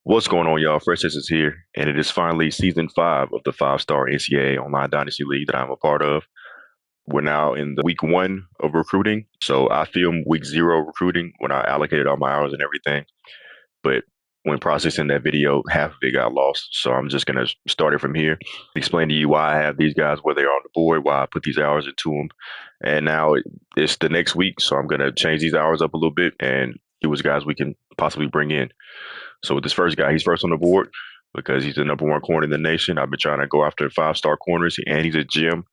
What's going on, y'all? Fresh is here, and it is finally season 5 of the 5-Star NCAA Online Dynasty League that I'm a part of. We're now in the week 1 of recruiting, so I filmed week 0 recruiting when I allocated all my hours and everything. But when processing that video, half of it got lost. So I'm just gonna start it from here, explain to you why I have these guys where they are on the board, why I put these hours into them, and now it's the next week, so I'm gonna change these hours up a little bit and see which guys we can possibly bring in. So with this first guy, he's first on the board because he's the number 1 corner in the nation. I've been trying to go after 5-star corners, and he's a gem.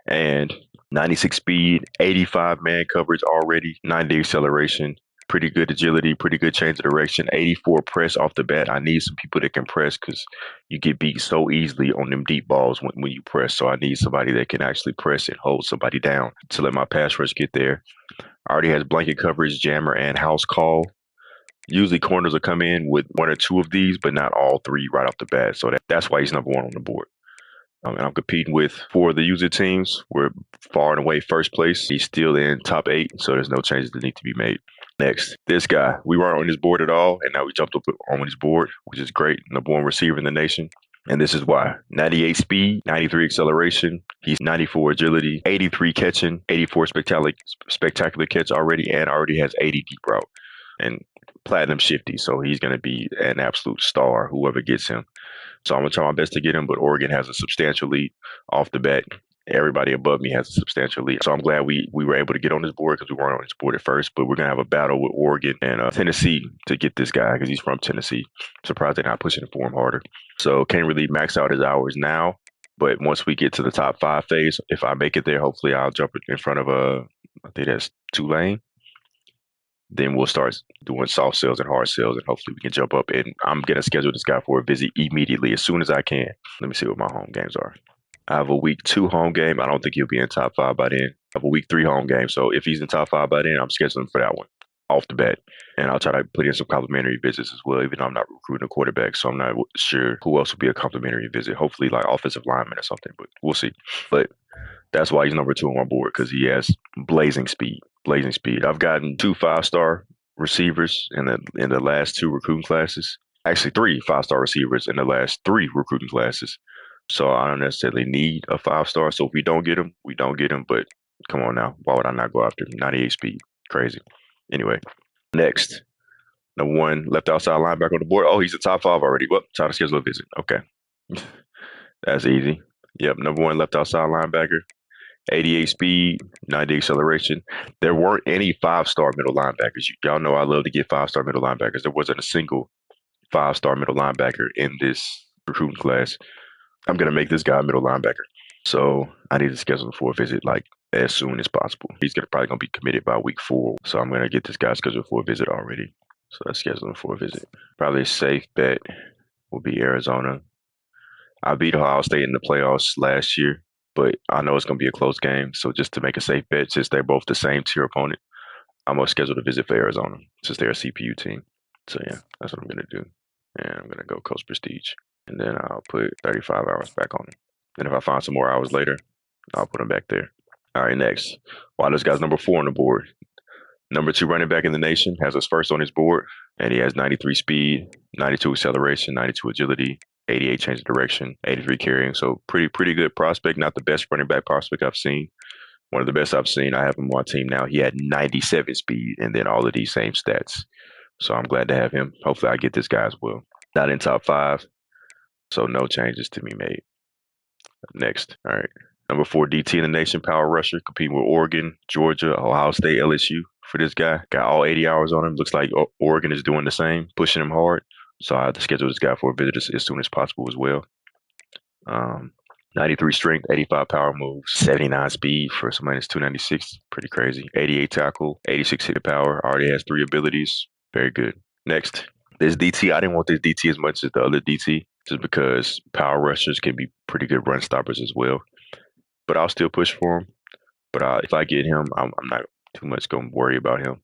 And 96 speed, 85 man coverage already, 90 acceleration, pretty good agility, pretty good change of direction, 84 press off the bat. I need some people that can press because you get beat so easily on them deep balls when you press. So I need somebody that can actually press and hold somebody down to let my pass rush get there. Already has blanket coverage, jammer, and house call. Usually corners will come in with 1 or 2 of these, but not all 3 right off the bat. So that's why he's number 1 on the board. And I'm competing with 4 of the user teams. We're far and away first place. He's still in top 8, so there's no changes that need to be made. Next, this guy. We weren't on his board at all, and now we jumped up on his board, which is great. Number 1 receiver in the nation. And this is why. 98 speed, 93 acceleration. He's 94 agility, 83 catching, 84 spectacular catch already, and already has 80 deep route. And platinum shifty, so he's going to be an absolute star, whoever gets him. So I'm going to try my best to get him, but Oregon has a substantial lead off the bat. Everybody above me has a substantial lead. So I'm glad we were able to get on this board because we weren't on this board at first, but we're going to have a battle with Oregon and Tennessee to get this guy because he's from Tennessee. Surprised they're not pushing it for him harder. So can't really max out his hours now, but once we get to the top 5 phase, if I make it there, hopefully I'll jump in front of, I think that's Tulane. Then we'll start doing soft sales and hard sales, and hopefully we can jump up. And I'm going to schedule this guy for a visit immediately as soon as I can. Let me see what my home games are. I have a week 2 home game. I don't think he'll be in top 5 by then. I have a week 3 home game. So if he's in top 5 by then, I'm scheduling for that one off the bat. And I'll try to put in some complimentary visits as well, even though I'm not recruiting a quarterback. So I'm not sure who else will be a complimentary visit. Hopefully like offensive lineman or something, but we'll see. But that's why he's number 2 on my board, because he has blazing speed. Blazing speed. I've gotten 2 5-star receivers in the last 2 recruiting classes. Actually, 3 5-star receivers in the last 3 recruiting classes. So I don't necessarily need a 5-star. So if we don't get him, we don't get him. But come on now, why would I not go after him? 98 speed, crazy. Anyway, next, number 1 left outside linebacker on the board. Oh, he's a top 5 already. Well, time to schedule a visit. Okay, that's easy. Yep, number 1 left outside linebacker. 88 speed, 90 acceleration. There weren't any 5-star middle linebackers. Y'all know I love to get 5-star middle linebackers. There wasn't a single 5-star middle linebacker in this recruiting class. I'm going to make this guy a middle linebacker. So I need to schedule him for a visit like as soon as possible. He's probably going to be committed by week 4. So I'm going to get this guy scheduled for a visit already. So let's schedule him for a visit. Probably a safe bet will be Arizona. I beat Ohio State in the playoffs last year, but I know it's going to be a close game. So just to make a safe bet, since they're both the same tier opponent, I'm going to schedule a visit for Arizona since they're a CPU team. So yeah, that's what I'm going to do. And I'm going to go Coast Prestige. And then I'll put 35 hours back on him. And if I find some more hours later, I'll put him back there. All right, next. Wow, this guy's number 4 on the board. Number 2 running back in the nation, has us first on his board. And he has 93 speed, 92 acceleration, 92 agility, 88 change of direction, 83 carrying. So pretty good prospect. Not the best running back prospect I've seen. One of the best I've seen. I have him on my team now. He had 97 speed and then all of these same stats. So I'm glad to have him. Hopefully I get this guy as well. Not in top 5. So no changes to be made. Next. All right. Number 4 DT in the nation, power rusher, competing with Oregon, Georgia, Ohio State, LSU for this guy. Got all 80 hours on him. Looks like Oregon is doing the same, pushing him hard. So I have to schedule this guy for a visit as soon as possible as well. 93 strength, 85 power moves, 79 speed for somebody that's 296. Pretty crazy. 88 tackle, 86 hit power. Already has 3 abilities. Very good. Next, this DT. I didn't want this DT as much as the other DT just because power rushers can be pretty good run stoppers as well. But I'll still push for him. But if I get him, I'm not too much going to worry about him.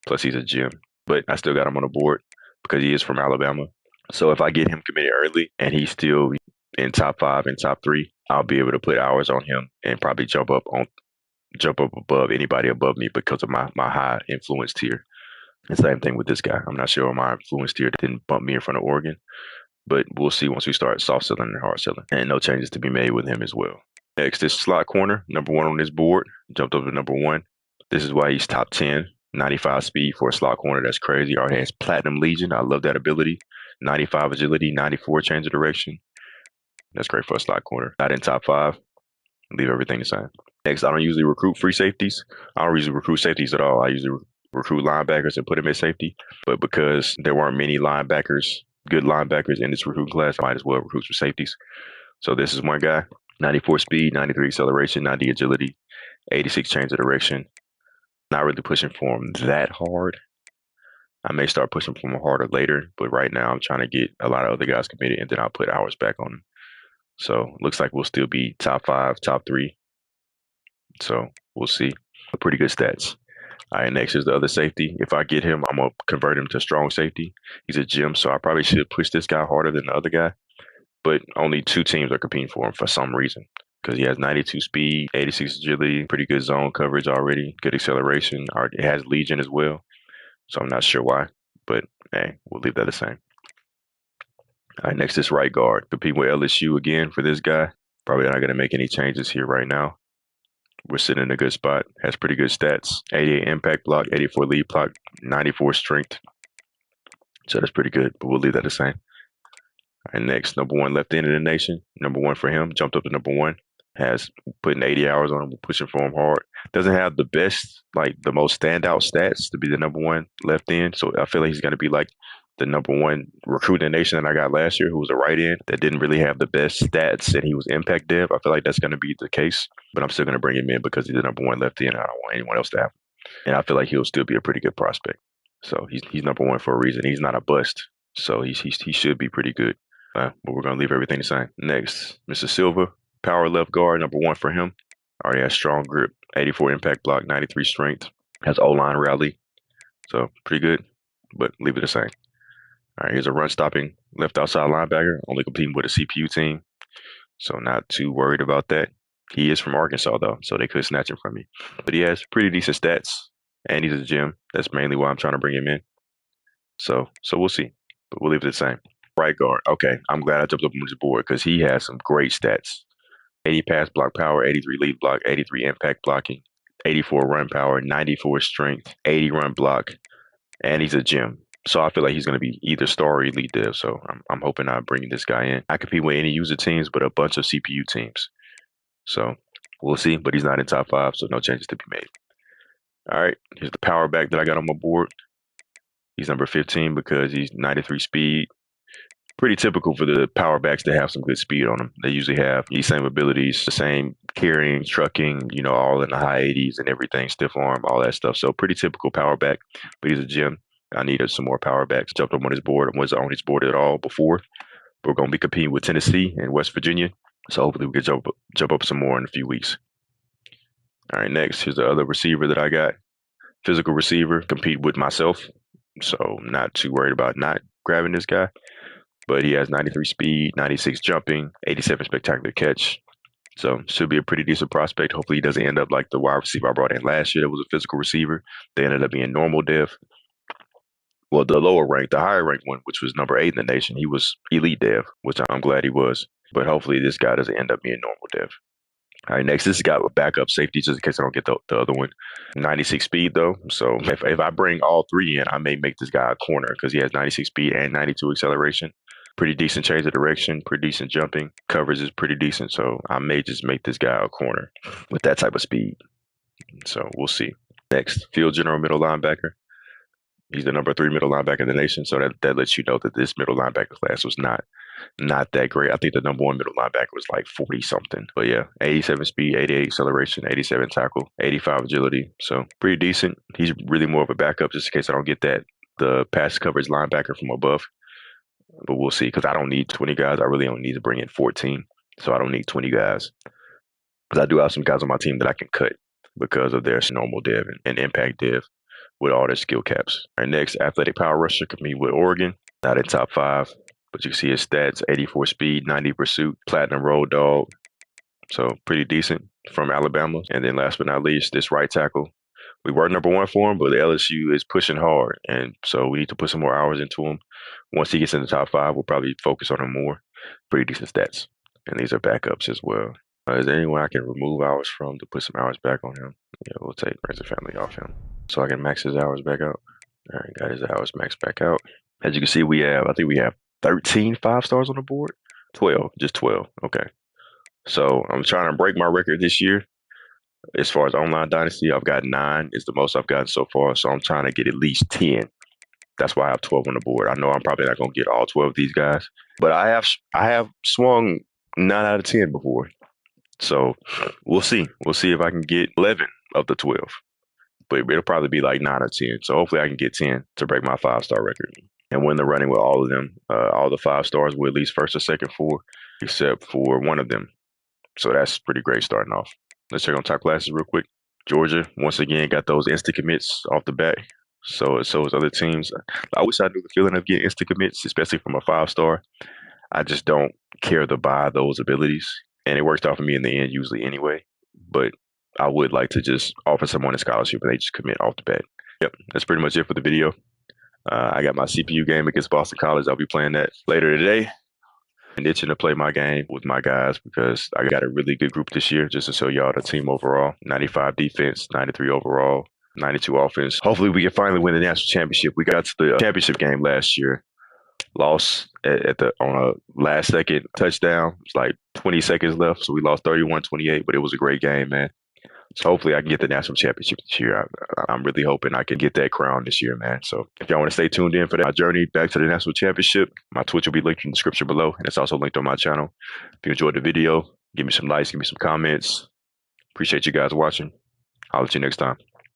Plus, he's a gem. But I still got him on the board because he is from Alabama. So if I get him committed early and he's still in top 5 and top 3, I'll be able to put hours on him and probably jump up above anybody above me because of my high influence tier. And same thing with this guy. I'm not sure my influence here didn't bump me in front of Oregon, but we'll see once we start soft selling and hard selling. And no changes to be made with him as well. Next, this slot corner, number one on this board, jumped up to number one. This is why he's top 10. 95 speed for a slot corner. That's crazy. Already has Platinum Legion. I love that ability. 95 agility, 94 change of direction. That's great for a slot corner. Not in top five. Leave everything the same. Next, I don't usually recruit free safeties. I don't usually recruit safeties at all. I usually recruit linebackers and put them at safety. But because there weren't many linebackers, good linebackers in this recruiting class, I might as well recruit some safeties. So this is one guy. 94 speed, 93 acceleration, 90 agility, 86 change of direction. Not really pushing for him that hard. I may start pushing for him harder later, but right now I'm trying to get a lot of other guys committed, and then I'll put hours back on him. So looks like we'll still be top five, top three. So we'll see. Pretty good stats. All right, next is the other safety. If I get him, I'm going to convert him to strong safety. He's a gem, so I probably should push this guy harder than the other guy. But only two teams are competing for him for some reason. Because he has 92 speed, 86 agility, pretty good zone coverage already, good acceleration. It has Legion as well. So I'm not sure why. But hey, we'll leave that the same. All right, next is right guard. Competing with LSU again for this guy. Probably not going to make any changes here right now. We're sitting in a good spot. Has pretty good stats. 88 impact block, 84 lead block, 94 strength. So that's pretty good, but we'll leave that the same. All right, next, number one left end in the nation. Number one for him. Jumped up to number one. Has putting 80 hours on him. We're pushing for him hard. Doesn't have the best, like the most standout stats to be the number one left end. So I feel like he's going to be like the number one recruit in the nation that I got last year, who was a right end that didn't really have the best stats, and he was impact dev. I feel like that's going to be the case, but I'm still going to bring him in because he's the number one left end, and I don't want anyone else to have him. And I feel like he'll still be a pretty good prospect. So he's number one for a reason. He's not a bust, so he should be pretty good. But we're going to leave everything the same. Next, Mr. Silva, power left guard, number one for him. Already has strong grip, 84 impact block, 93 strength. Has O-line rally, so pretty good, but leave it the same. All right, here's a run-stopping left outside linebacker, only competing with a CPU team, so not too worried about that. He is from Arkansas, though, so they could snatch him from me. But he has pretty decent stats, and he's a gem. That's mainly why I'm trying to bring him in. So we'll see, but we'll leave it the same. Right guard. Okay, I'm glad I jumped up on this board because he has some great stats. 80 pass block power, 83 lead block, 83 impact blocking, 84 run power, 94 strength, 80 run block, and he's a gem. So I feel like he's going to be either star or elite dev. So I'm hoping I'm bringing this guy in. I compete with any user teams, but a bunch of CPU teams. So we'll see, but he's not in top five, so no changes to be made. All right, here's the power back that I got on my board. He's number 15 because he's 93 speed. Pretty typical for the power backs to have some good speed on them. They usually have these same abilities, the same carrying, trucking, all in the high 80s and everything, stiff arm, all that stuff. So pretty typical power back, but he's a gem. I needed some more power backs. Jumped up on his board. I wasn't on his board at all before. We're going to be competing with Tennessee and West Virginia. So hopefully we can jump up some more in a few weeks. All right, next, here's the other receiver that I got. Physical receiver, compete with myself. So not too worried about not grabbing this guy. But he has 93 speed, 96 jumping, 87 spectacular catch. So should be a pretty decent prospect. Hopefully he doesn't end up like the wide receiver I brought in last year that was a physical receiver. They ended up being normal dev. Well, the lower rank, the higher ranked one, which was number 8 in the nation, he was elite dev, which I'm glad he was. But hopefully this guy doesn't end up being normal dev. All right, next, this guy with backup safety, just in case I don't get the other one. 96 speed, though. So if I bring all three in, I may make this guy a corner because he has 96 speed and 92 acceleration. Pretty decent change of direction, pretty decent jumping. Coverage is pretty decent, so I may just make this guy a corner with that type of speed. So we'll see. Next, field general middle linebacker. He's the number 3 middle linebacker in the nation, so that lets you know that this middle linebacker class was not that great. I think the number 1 middle linebacker was like 40 something. But yeah, 87 speed, 88 acceleration, 87 tackle, 85 agility. So pretty decent. He's really more of a backup just in case I don't get the pass coverage linebacker from above. But we'll see because I don't need 20 guys. I really only need to bring in 14. So I don't need 20 guys. Because I do have some guys on my team that I can cut because of their normal dev and impact dev with all their skill caps. Our next athletic power rusher compete with Oregon. Not in top 5, but you see his stats, 84 speed, 90 pursuit, platinum road dog. So pretty decent from Alabama. And then last but not least, this right tackle we were number one for him, but LSU is pushing hard, and so we need to put some more hours into him. Once he gets in the top five, we'll probably focus on him more. Pretty decent stats, and these are backups as well. Is there anyone I can remove hours from to put some hours back on him? Yeah, we'll take friends and family off him, so I can max his hours back out. All right, got his hours maxed back out. As you can see, I think we have 13 5-stars on the board. 12, just 12. Okay. So I'm trying to break my record this year. As far as online dynasty, I've got 9. It's the most I've gotten so far. So I'm trying to get at least 10. That's why I have 12 on the board. I know I'm probably not going to get all 12 of these guys, but I have swung 9 out of 10 before. So we'll see. We'll see if I can get 11 of the 12. But it'll probably be like 9 or 10. So hopefully I can get 10 to break my 5-star record and win the running with all of them. All the 5-stars with at least first or second 4, except for one of them. So that's pretty great starting off. Let's check on top classes real quick. Georgia, once again, got those instant commits off the bat. So as other teams. I wish I knew the feeling of getting instant commits, especially from a 5-star. I just don't care to buy those abilities. And it works out for me in the end usually anyway. But I would like to just offer someone a scholarship and they just commit off the bat. Yep, that's pretty much it for the video. I got my CPU game against Boston College. I'll be playing that later today. And itching to play my game with my guys because I got a really good group this year, just to show y'all the team overall. 95 defense, 93 overall, 92 offense. Hopefully we can finally win the national championship. We got to the championship game last year. Lost on a last second touchdown. It's like 20 seconds left, so we lost 31-28, but it was a great game, man. So hopefully I can get the national championship this year. I'm really hoping I can get that crown this year, man. So if y'all want to stay tuned in for that journey back to the national championship, my Twitch will be linked in the description below, and it's also linked on my channel. If you enjoyed the video, give me some likes, give me some comments. Appreciate you guys watching. I'll see you next time.